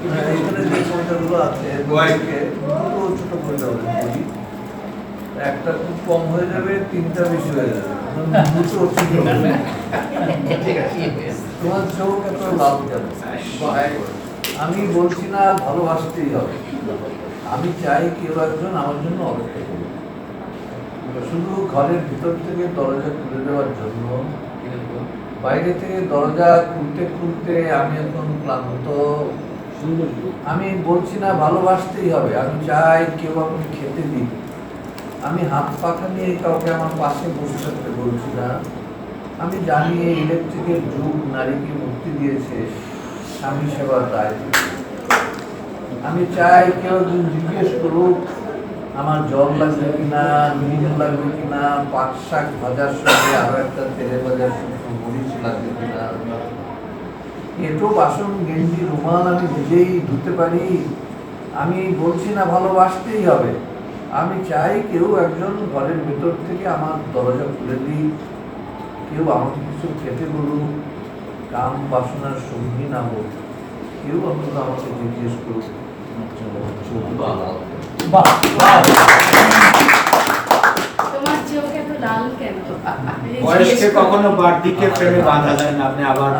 এখানে যে কবিতাগুলো আছে দুটো ছোট কবিতা বলি, একটা খুব কম হয়ে যাবে, তিনটা বেশি হয়ে যাবে, দুটো ছোট হবে। তোমার চোখ এত লাভ কেন? আমি বলছি না ভালোবাসতেই হবে, আমি চাই কেউ একজন আমার জন্য অপেক্ষা করবে। শুধু ঘরের ভিতর থেকে দরজা খুলে দেওয়ার জন্য, বাইরে থেকে দরজা খুলতে খুলতে আমি এখন ক্লান্ত। আমি বলছি না ভালোবাসতেই হবে, আমি চাই কেউ আমাকে খেতে দিক। আমি হাত পাখা নিয়ে কাউকে আমার পাশে বসে থাকতে বলছি না। আমি জানি এই ইলেকট্রিকের যুগ নারীকে মুক্তি দিয়েছে স্বামী সেবার দায় থেকে। আমি চাই কেউ একজন জিজ্ঞেস করুক আমার জল লাগবে কিনা, নুন লাগবে কিনা, পাট শাক ভাজার সঙ্গে আরো একটা তেলে ভাজার শুকনো মরিচ লাগবে কিনা, এটো বাসন গেঞ্জি রুমাল আমি নিজেই ধুতে পারি। আমি বলছি না ভালোবাসতেই হবে, আমি চাই কেউ একজন ঘরের ভেতর থেকে আমার দরজা খুলে দিক, কেউ আমাকে কিছু খেতে বলুক, কাম বাসনার সঙ্গী না হোক, কেউ অন্তত আমাকে জিজ্ঞেস করুক তোমার চোখ এত লাল কেন? বয়সকে কখনো বাড়দিকে প্রেমে বাঁধা যায় না, আপনি আবার